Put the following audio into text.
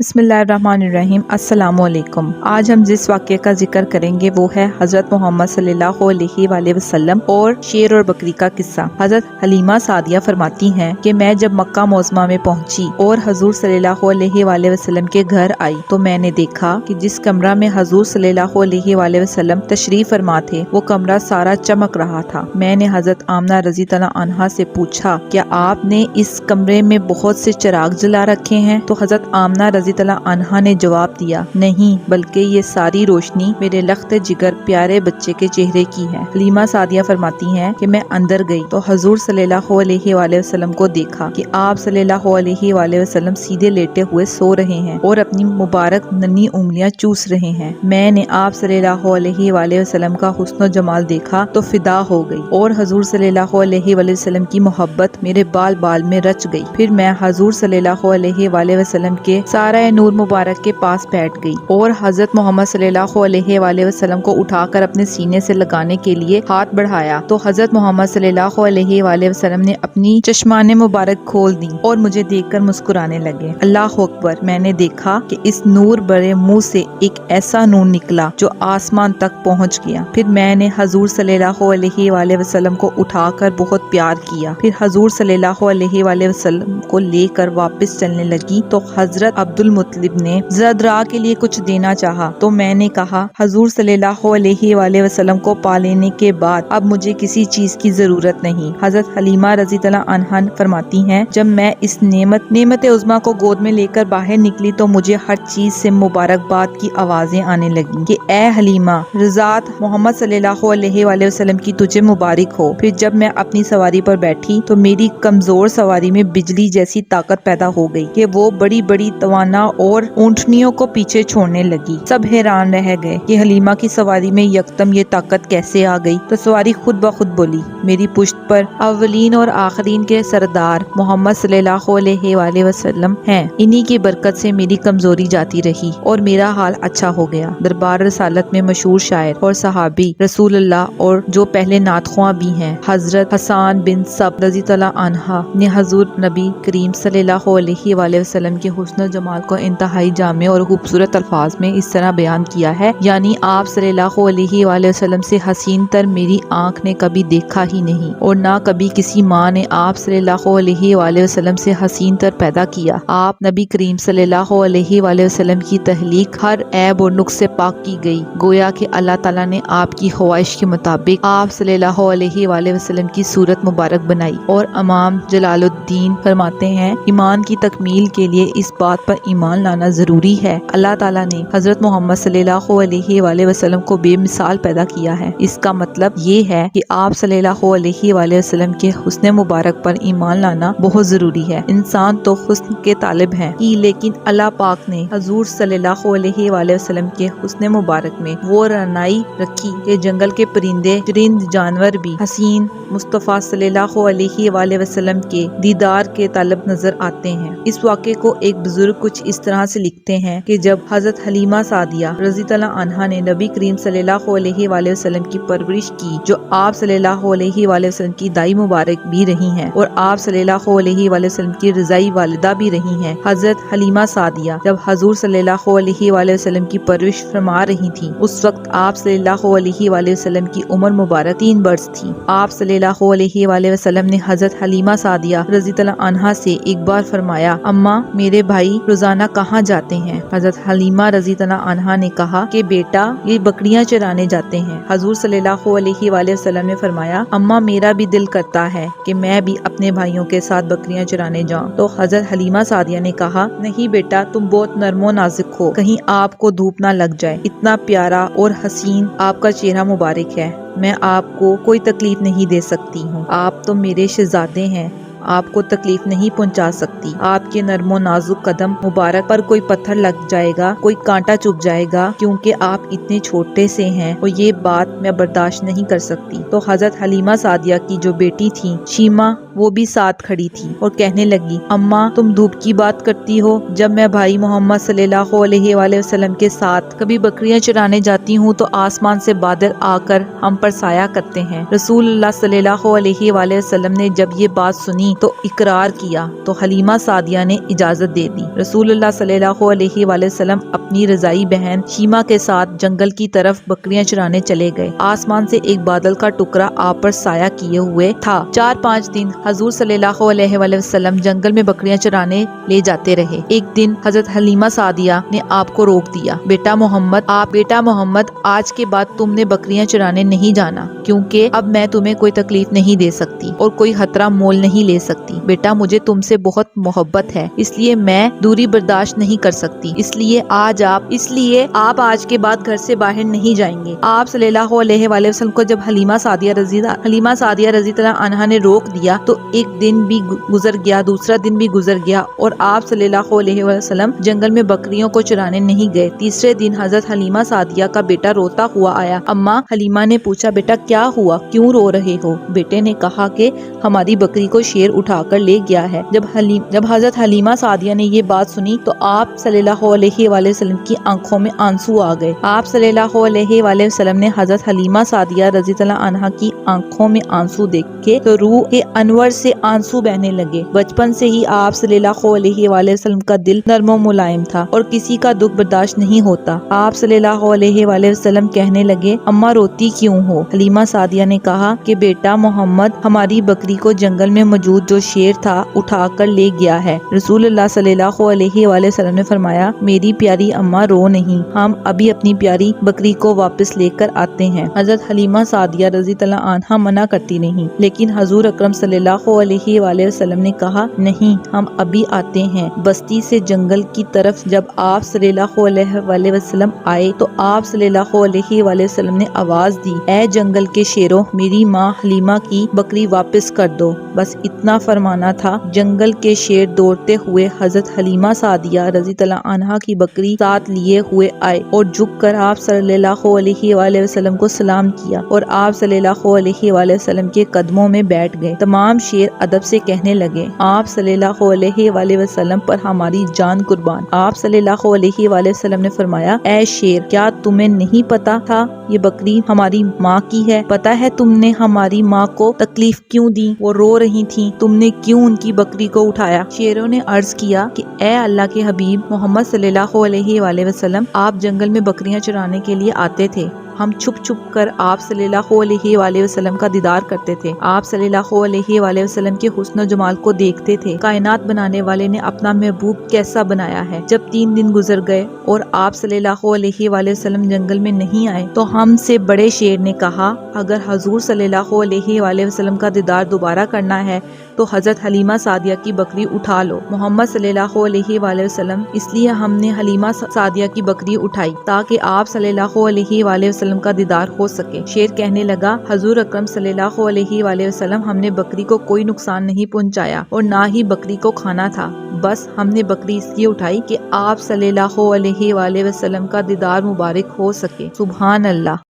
बिस्मिल्लाहिर्रहमानिर्रहीम। अस्सलामु अलैकुम। आज हम जिस वाक़े का जिक्र करेंगे वो है हज़रत मोहम्मद सल्लल्लाहु अलैहि वसल्लम और शेर और बकरी का किस्सा। हज़रत हलीमा सादिया फरमाती हैं कि मैं जब मक्का मोज़मा में पहुंची और हजूर सल्लल्लाहु अलैहि वसल्लम के घर आई तो मैंने देखा कि जिस कमरा में हजूर सल्लल्लाहु अलैहि वसल्लम तशरीफ फरमा थे वो कमरा सारा चमक रहा था। मैंने हज़रत आमना रज़ी तआला अन्हा से पूछा, क्या आपने इस कमरे में बहुत से चिराग जला रखे हैं? तो हज़रत आमना रज़ी तआला अन्हा ने जवाब दिया, नहीं, बल्कि ये सारी रोशनी मेरे लख्त जिगर प्यारे बच्चे के चेहरे की है। हलीमा सादिया फरमाती हैं कि मैं अंदर गई तो हजूर सल्लल्लाहु अलैहि वसल्लम को देखा कि आप सल्लल्लाहु अलैहि वसल्लम सीधे लेटे हुए सो रहे हैं और अपनी मुबारक नन्ही उंगलियां चूस रहे हैं। मैंने आप सल्लल्लाहु अलैहि वसल्लम का हुस्न जमाल देखा तो फिदा हो गई और हजूर सल्लल्लाहु अलैहि वसल्लम की मोहब्बत मेरे बाल बाल में रच गई। फिर मैं हजूर सल्लल्लाहु अलैहि वसल्लम के सारा नूर मुबारक के पास बैठ गई और हजरत मोहम्मद सल्लल्लाहु अलैहि वसल्लम को उठाकर अपने सीने से लगाने के लिए हाथ बढ़ाया तो हजरत मोहम्मद सल्लल्लाहु अलैहि वसल्लम ने अपनी चश्माने मुबारक खोल दी और मुझे देखकर मुस्कुराने लगे। अल्लाह अकबर। मैंने देखा कि इस नूर भरे मुंह से एक ऐसा नूर निकला जो आसमान तक पहुंच गया। फिर मैंने हजूर सल्लल्लाहु अलैहि वसल्लम को उठाकर बहुत प्यार किया। फिर हजूर सल्लल्लाहु अलैहि वसल्लम को लेकर वापस चलने लगी तो हजरत अब्दुल मुत्तलिब ने ज़रा के लिए कुछ देना चाहा तो मैंने कहा, हजूर सल्लल्लाहु अलैहि वसल्लम को पा लेने के बाद अब मुझे किसी चीज की जरूरत नहीं। हजरत हलीमा रज़ी तआला अन्हा फरमाती हैं, जब मैं इस नेमत उज़्मा को गोद में लेकर बाहर निकली तो मुझे हर चीज से मुबारकबाद की आवाजें आने लगी कि ए हलीमा, रज़ात मोहम्मद सल्लल्लाहु अलैहि वसल्लम की तुझे मुबारक हो। फिर जब मैं अपनी सवारी पर बैठी तो मेरी कमजोर सवारी में बिजली जैसी ताकत पैदा हो गई कि वो बड़ी बड़ी तवाना और ऊँटनियों को पीछे छोड़ने लगी। सब हैरान रह गए कि हलीमा की सवारी में यकदम ये ताकत कैसे आ गई। तो सवारी खुद ब खुद बोली, मेरी पुश्त पर अव्वलीन और आखिरीन के सरदार मोहम्मद सल्लल्लाहु अलैहि वसल्लम हैं। इन्हीं की बरकत से मेरी कमजोरी जाती रही और मेरा हाल अच्छा हो गया। दरबार रसालत में मशहूर शायर और सहाबी रसूलुल्लाह और जो पहले नातख्वां भी हैं, हजरत हसन बिन सब रज़ी तआला अन्हा ने हजूर नबी करीम सल्लल्लाहु अलैहि वसल्लम के हुस्न जमाल को इंतहाई जामे और खूबसूरत अल्फाज में इस तरह बयान किया है, यानी आप सल्लल्लाहु अलैहि वसल्लम से हसीन तर मेरी आंख ने कभी देखा ही नहीं और ना कभी किसी माँ ने आप सल्लल्लाहु अलैहि वसल्लम से हसीन तर पैदा किया। आप नबी करीम सल्लल्लाहु अलैहि वसल्लम की तहलीक हर ऐब और नुक्स से पाक की गई। गोया कि अल्लाह ताला ने आपकी ख्वाहिश के मुताबिक आप सल्लल्लाहु अलैहि वसल्लम की सूरत मुबारक बनाई। और इमाम जलालुद्दीन फरमाते हैं, ईमान की तकमील के लिए इस बात पर ईमान लाना जरूरी है, अल्लाह ताला ने हजरत मोहम्मद सल्लल्लाहु अलैहि वसल्लम को बेमिसाल पैदा किया है। इसका मतलब ये है कि आप सल्लल्लाहु अलैहि वसल्लम के हुस्न मुबारक पर ईमान लाना बहुत जरूरी है। इंसान तो हुस्न के तालिब है कि लेकिन अल्लाह पाक ने हजूर सल्लल्लाहु अलैहि वसल्लम के हुस्न मुबारक में वो रनाई रखी कि जंगल के परिंदे चरिंद जानवर भी हसीन मुस्तफ़ा सल्लल्लाहु अलैहि वसल्लम के दीदार के तालब नजर आते हैं। इस वाक़े को एक बुजुर्ग कुछ इस तरह से लिखते हैं कि जब हजरत हलीमा सादिया रज़ी तआला अन्हा ने नबी करीम सल्लल्लाहु अलैहि वसल्लम की परवरिश की, जो आप सल्लल्लाहु अलैहि वसल्लम की दाई मुबारक भी रही हैं और आप सल्लल्लाहु अलैहि वसल्लम की रज़ाई वालिदा भी रही हैं। हजरत हलीमा सादिया जब हजूर सल्लल्लाहु अलैहि वसल्लम की परवरिश फरमा रही थी, उस वक्त आप सल्लल्लाहु अलैहि वसल्लम की उम्र मुबारक 3 बरस थी। आप सल्लल्लाहु अलैहि वसल्लम ने हजरत हलीमा सादिया रज़ी तआला अन्हा से एक बार फरमाया, अम्मा, मेरे भाई रोजाना कहाँ जाते हैं? हजरत हलीमा रज़ी तआला अन्हा ने कहा कि बेटा, ये बकरियां चराने जाते हैं। हजूर सल्लल्लाहु अलैहि वसल्लम ने फरमाया, अम्मा, मेरा भी दिल करता है कि मैं भी अपने भाइयों के साथ बकरियां चराने जाऊं। तो हजरत हलीमा सादिया ने कहा, नहीं बेटा, तुम बहुत नर्मो नाजुक हो, कहीं आपको धूप ना लग जाए। इतना प्यारा और हसीन आपका चेहरा मुबारक है, मैं आपको कोई तकलीफ नहीं दे सकती हूँ। आप तो मेरे शहजादे हैं, आपको तकलीफ नहीं पहुंचा सकती। आपके नरमो नाजुक कदम मुबारक पर कोई पत्थर लग जाएगा, कोई कांटा चुभ जाएगा, क्योंकि आप इतने छोटे से हैं और ये बात मैं बर्दाश्त नहीं कर सकती। तो हजरत हलीमा सादिया की जो बेटी थी शीमा वो भी साथ खड़ी थी और कहने लगी, अम्मा तुम धूप की बात करती हो, जब मैं भाई मोहम्मद सल्लल्लाहु अलैहि वसल्लम के साथ कभी बकरियां चराने जाती हूँ तो आसमान से बादल आकर हम पर साया करते हैं। रसूलुल्लाह सल्लल्लाहु अलैहि वसल्लम ने जब ये बात सुनी तो इकरार किया तो हलीमा सादिया ने इजाजत दे दी। रसूलुल्लाह सल्लल्लाहु अलैहि वसल्लम अपनी रजाई बहन शीमा के साथ जंगल की तरफ बकरियां चराने चले गए। आसमान से एक बादल का टुकड़ा आप पर साया किए हुए था। 4-5 दिन हजूर सल्लल्लाहु अलैहि वसल्लम जंगल में बकरियां चराने ले जाते रहे। एक दिन हजरत हलीमा सादिया ने आपको रोक दिया, बेटा मोहम्मद आज के बाद तुमने बकरियां चराने नहीं जाना, क्योंकि अब मैं तुम्हें कोई तकलीफ नहीं दे सकती और कोई खतरा मोल नहीं ले सकती। बेटा मुझे तुमसे बहुत मोहब्बत है, इसलिए मैं दूरी बर्दाश्त नहीं कर सकती, इसलिए आप आज के बाद घर से बाहर नहीं जाएंगे। आप सल्लल्लाहु अलैहि वसल्लम को जब हलीमा सादिया रज़ी अल्लाह अन्हा ने रोक दिया तो एक दिन भी गुजर गया, दूसरा दिन भी गुजर गया और आप सल्लल्लाहु अलैहि वसल्लम जंगल में बकरियों को चराने नहीं गए। तीसरे दिन हजरत हलीमा सादिया का बेटा रोता हुआ आया। अम्मा, हलीमा ने पूछा, बेटा क्या हुआ, क्यों रो रहे हो? बेटे ने कहा कि हमारी बकरी को शेर उठाकर ले गया है। जब हजरत हलीमा सादिया ने ये बात सुनी तो आप सल्लल्लाहु अलैहि वसल्लम की आंखों में आंसू आ गए। आप सल्लल्लाहु अलैहि वसल्लम ने हजरत हलीमा सादिया रज़ी अल्लाह अन्हा की आंखों में आंसू देख के तो रूह के अनवर से आंसू बहने लगे। बचपन से ही आप सल्लल्लाहु अलैहि वसल्लम का दिल नर्म मुलायम था और किसी का दुख बर्दाश्त नहीं होता। आप सल्लल्लाहु अलैहि वसल्लम कहने लगे, अम्मा रोती क्यों हो? हलीमा सादिया ने कहा कि बेटा मोहम्मद हमारी बकरी को जंगल में मौजूद जो शेर था उठाकर ले गया है। रसूलुल्लाह सल्लल्लाहु अलैहि वसल्लम ने फरमाया, मेरी प्यारी अम्मा रो नहीं, हम अभी अपनी प्यारी बकरी को वापस लेकर आते हैं। हजरत हलीमा सादिया रज़ी अल्लाह अन्हा मना करती नहीं, लेकिन हजूर अकरम सल्लल्लाहु अलैहि वसल्लम ने कहा, नहीं हम अभी आते हैं। बस्ती से जंगल की तरफ जब आप सल्लल्लाहु अलैहि वसल्लम आए तो आप सल्लल्लाहु अलैहि वसल्लम ने आवाज दी, ऐ जंगल के शेरों, मेरी माँ हलीमा की बकरी वापस कर दो। बस इतना फरमाना था, जंगल के शेर दौड़ते हुए हजरत हलीमा सादिया रज़ी अल्लाह अन्हा की बकरी साथ लिए हुए आए और झुककर आप सल्लल्लाहु अलैहि वसल्लम को सलाम किया और आप सल्लल्लाहु अलैहि वसल्लम के कदमों में बैठ गए। तमाम शेर अदब से कहने लगे, आप सल्लल्लाहु अलैहि वसल्लम पर हमारी जान कुर्बान। आप सल्लल्लाहु अलैहि वसल्लम ने फरमाया, ऐ शेर, क्या तुम्हें नहीं पता था ये बकरी हमारी माँ की है? पता है तुमने हमारी माँ को तकलीफ क्यों दी? वो रो रही थी, तुमने क्यों उनकी बकरी को उठाया? शेरों ने अर्ज किया कि ऐ अल्लाह के हबीब मोहम्मद सल्लल्लाहु अलैहि वसल्लम, आप जंगल में बकरियां चराने के लिए आते थे, हम छुप छुप कर आप सल्लल्लाहु अलैहि वसल्लम का दीदार करते थे। आप सल्लल्लाहु अलैहि वसल्लम के हुस्न जमाल को देखते थे। कायनात बनाने वाले ने अपना महबूब कैसा बनाया है। जब 3 दिन गुजर गए और आप सल्लल्लाहु अलैहि वसल्लम जंगल में नहीं आए तो हमसे बड़े शेर ने कहा, अगर हजूर सल्लल्लाहु अलैहि वसल्लम का दीदार दोबारा करना है तो हजरत हलीमा सादिया की बकरी उठा लो। मोहम्मद सल्लल्लाहु अलैहि वसल्लम, इसलिए हमने हलीमा सादिया की बकरी उठाई ताकि आप सल्लल्लाहु अलैहि वसल्लम का दीदार हो सके। शेर कहने लगा, हजूर अकरम सल्लल्लाहु अलैहि वसल्लम, हमने बकरी को कोई नुकसान नहीं पहुंचाया और ना ही बकरी को खाना था, बस हमने बकरी इसलिए उठाई कि आप सल्लल्लाहु अलैहि वसल्लम का दीदार मुबारक हो सके। सुभान अल्लाह।